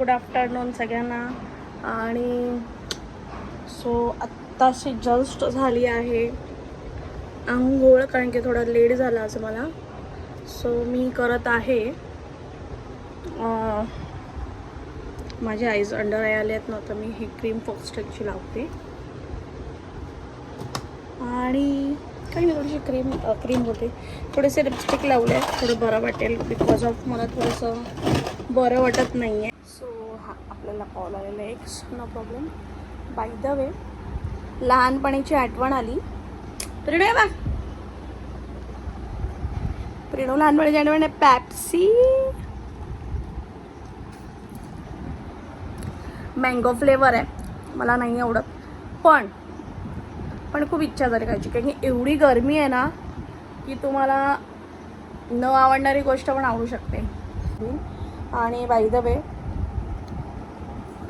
Good afternoon सगळ्यांना. आणि so आत्ताशी just झाली आहे आंघोळ, कारण की थोडा लेट झाला आज मला. सो मी करत आहे, माझे आईज अंडर आय आले आहेत ना, तर मी ही क्रीम फॉक्सटेलची लावते. आणि काही नाही, थोडीशी क्रीम होते, थोडेसे लिपस्टिक लावले, थोडं बरं वाटेल, बिकॉज ऑफ मला थोडंसं बरं वाटत नाही आहे. सो हा आपल्याला कॉल आलेला आहे, no problem. By the way, लहानपणीची आठवण आली. प्रिणू आहे बा, प्रिणू लहानपणीची आठवण आहे. पॅप्सी मँगो फ्लेवर आहे, मला नाही आवडत, पण खूप इच्छा झाली खायची, कारण की एवढी गरमी आहे ना की तुम्हाला न आवडणारी गोष्ट पण आवडू शकते. आणि बाय द वे,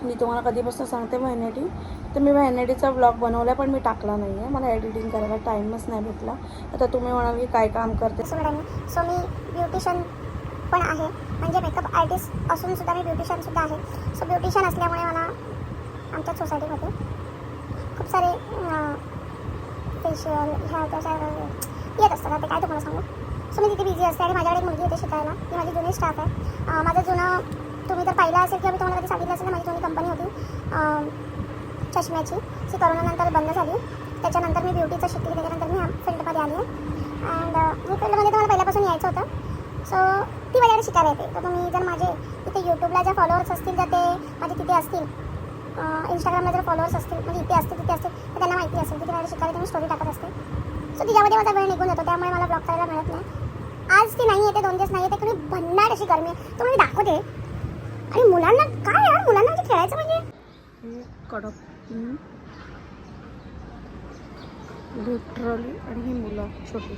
मी तुम्हाला कधीपासून सांगते व्हॅनिटी, तर मी व्हॅनिटीचा ब्लॉग बनवला पण मी टाकला नाही आहे, मला एडिटिंग करायला टाईमच नाही भेटला. आता तुम्ही म्हणाल की काय काम करते. सो मी ब्युटिशियन पण आहे, म्हणजे मेकअप आर्टिस्ट असून सुद्धा मी ब्युटिशियनसुद्धा आहे. सो ब्युटिशियन असल्यामुळे मला आमच्या सोसायटीमध्ये खूप सारे फेशियल ह्या त्याच्या येत असतात. ते काय तुम्हाला सांगू. सो मी तिथे बिझी असते आणि माझ्याकडे एक मुलगी येते शिकायला, ती माझी जुनी स्टाफ आहे. माझं जुनं तुम्ही तर पाहिलं असेल किंवा मी तुम्हाला कधी सांगितलं असेल ना, माझी जुनी कंपनी होती चष्म्याची, ती करोनानंतर बंद झाली. त्याच्यानंतर मी ब्युटीचं शिकली, त्याच्यानंतर मी फील्डमध्ये आली आहे. अँड ही फील्डमध्ये तर मला पहिल्यापासून यायचं होतं. सो ती माझ्याकडे शिकायला येते. तर तुम्ही जर माझे तिथे यूट्यूबला ज्या फॉलोअर्स असतील, जर ते माझे तिथे असतील, इंस्टाग्रामला जर फॉलोअर्स असतील, म्हणजे इथे असतील तिथे असतील, तर त्यांना माहिती असेल की ती माझ्या शिकायला मी स्टोरी टाकत असते. सो तिच्यामध्ये माझा वेळ निघून जातो, त्यामुळे मला ब्लॉग करायला मिळत नाही. आज ती नाही येते, 2 दिवस नाही येते, तुम्ही भन्नाट अशी गरमी आहे, तुम्हाला दाखवते. आणि मुलांना काय यार, मुलांना म्हणजे खेळायचं म्हणजे कडक लिटरली. आणि ही मुलं छोटी,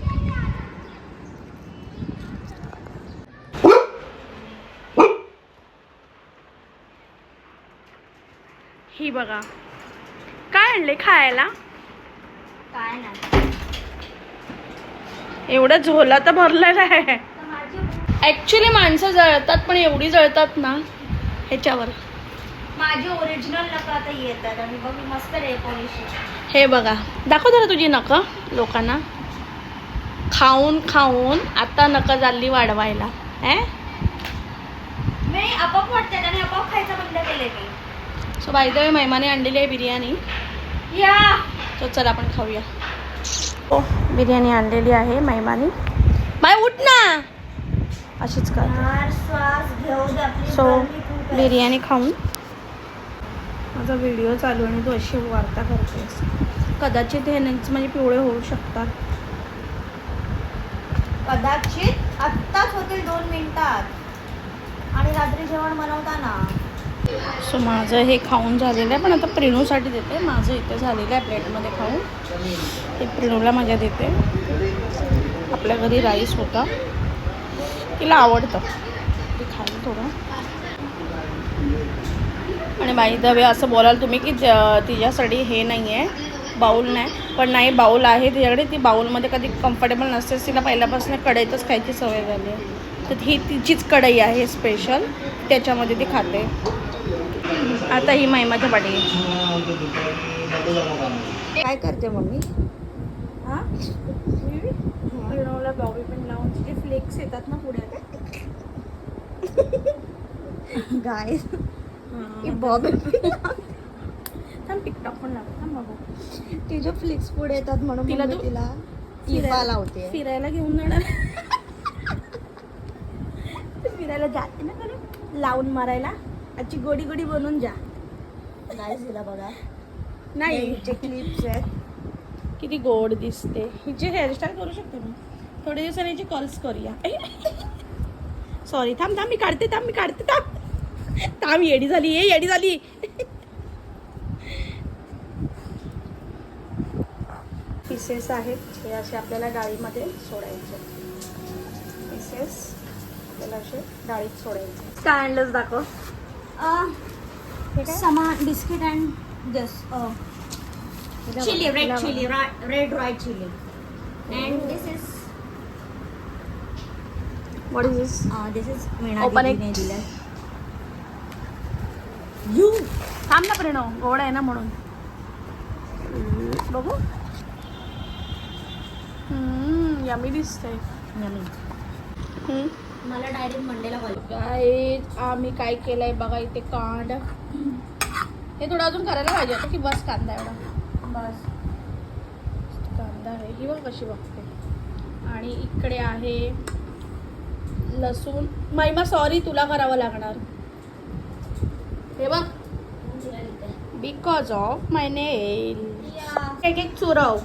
ही बघा काय आणले खायला. काय नाही, एवढा झोला तर भरलेला आहे. ऍक्च्युली माणसं जळतात, पण एवढी जळतात ना ह्याच्यावर. माझे ओरिजिनल नका आता येतात आणि बघ मस्त रे पॉलिश. हे बघा, दाखव जरा तुझी नखं लोकांना. खाऊन खाऊन आता नखं चालली वाढवायला. मी आपोआप वाटते आणि आपोआप खायचं बंद केले मी. सो बाय द वे, महिमाने आणलेली आहे बिर्याणी. या तो चला आपण खाऊया. हो, बिर्याणी आणलेली आहे महिमाने. बाय उठ ना, अशीच कर. श्वास घेऊ दे आपली. सो बिर्याणी खाऊन माझा व्हिडिओ चालू आणि तू अशी वार्ता करतेस. कदाचित हे नेक्स्ट म्हणजे पिवळे होऊ शकतात. कदाचित आत्ताच होतील 2 मिनिटात, आणि रात्री जेवण बनवताना. सो माझं हे खाऊन झालेलं आहे, पण आता प्रिणूसाठी देते. माझं इथे झालेलं आहे प्लेटमध्ये खाऊन, हे प्रिणूला माझ्या देते. आपल्या घरी राईस होता, तिला आवडतं ते खायला थोडं. आणि बाय द वे, असं बोलाल तुम्ही की तिच्यासाठी हे नाही आहे, बाऊल नाही, पण नाही, बाऊल आहे तिच्याकडे. ती बाऊलमध्ये कधी कम्फर्टेबल नसते, तिला पहिल्यापासून कढईतच खायची सवय झाली आहे. तर ही तिचीच कढई आहे स्पेशल, त्याच्यामध्ये ती खाते. आता ही महिमाच्या पाठी काय करते मम्मी? हां, प्रिणूला बॉबी पिन लावून तिचे फ्लेक्स येतात ना पुढे, गाय बॉबी थांब टिकटॉक पण लागत. थांब बघू, तिचे फ्लिक्स पुढे येतात म्हणून तिला तिला तू तिला टिपा लावते. फिरायला घेऊन जाणार. फिरायला जाते ना कधी लावून मारायला. आजची गोडी गोडी बनवून जा. नाही तिला बघा, नाही हिचे क्लिप्स आहेत. किती गोड दिसते. हिचे हेअरस्टाईल करू शकते मी थोड्या दिवसांनी, हिची कर्ल्स करूया. सॉरी, थांब मी काढते, थांब येडी झाली, येडी झाली. पीसेस आहेत हे असे आपल्याला डाळीमध्ये सोडायचे. पीसेस आपल्याला असे डाळीत सोडायचे. काय आणलंच दाखव. समा biscuit and this chilli, red chilli, red right chilli. And this is what is this? This is Open it. दिलं. थांब ना प्रणव, गोड आहे ना म्हणून. बघू. यमी दिसतंय. मला डायरेक्ट मंडेला कॉल. काय आम्ही काय केलंय बघा इथे कांड. हे थोडं अजून करायला पाहिजे होतं की बस कांदा एवढा. बस कांदा आहे ही बघ कशी बघते. आणि इकडे आहे लसूण. महिमा सॉरी तुला करावं लागणार. हे बघ बिकॉज ऑफ माय नेल. एक एक चुरव.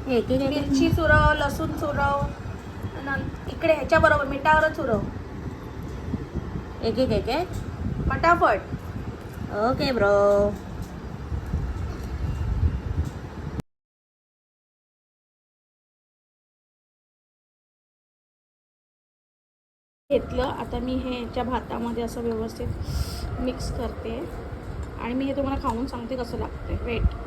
मिरची चुरव, लसूण चुरव, इकडे ह्याच्या बरोबर मिठावरच चुरव. एक एक एक एक फटाफट. Okay bro. घेतलं. आता मी हे ह्याच्या भातामध्ये असं व्यवस्थित मिक्स करते आणि मी हे तुम्हाला खाऊन सांगते कसं लागते. वेट.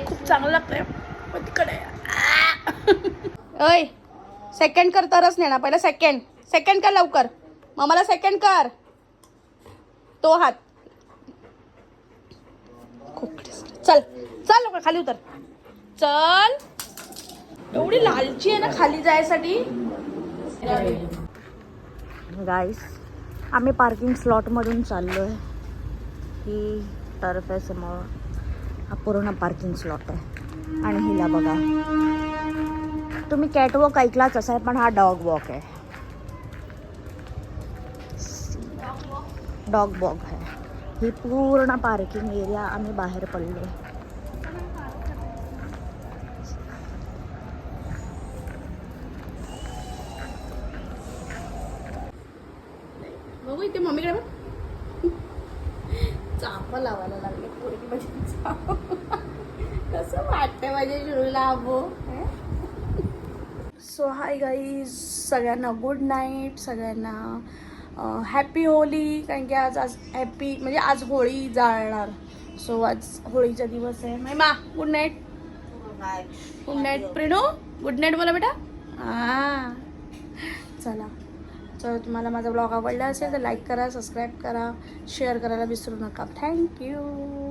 खूप चांगलं लागतंय पण तिकडे. ओय सेकंड कर तरच नेणार. पहिला सेकंड कर लवकर. मला सेकंड कर. तो हात. चल चल लवकर खाली उतर. चल. एवढी लालची आहे ना खाली जायसाठी. गाईस आम्ही पार्किंग स्लॉटमधून चाललो आहे. ही टर्फ आहे समोर. हा पूर्ण पार्किंग स्लॉट आहे. आणि हिला बघा. तुम्ही कॅटवॉक ऐकलाच असाल पण हा डॉग वॉक आहे. डॉग वॉक आहे. ही पूर्ण पार्किंग एरिया आम्ही बाहेर पडलो. बघू इथे मम्मीकडे बघ. चाप लावायला लागले पोरगी माझी. कसं वाटतंय माझ्या शुरूला आबो. सो हाय गाईज, सगळ्यांना गुड नाईट. सगळ्यांना हॅपी होली. कारण की आज हॅपी म्हणजे आज होळी जाळणार. सो आज होळीचा दिवस आहे. Mahima good night. Good night Prinu. Good night बोला बेटा. हां चला. तर तुम्हाला माझा ब्लॉग आवडला असेल तर लाईक करा, सबस्क्राईब करा, शेअर करायला विसरू नका. थँक्यू.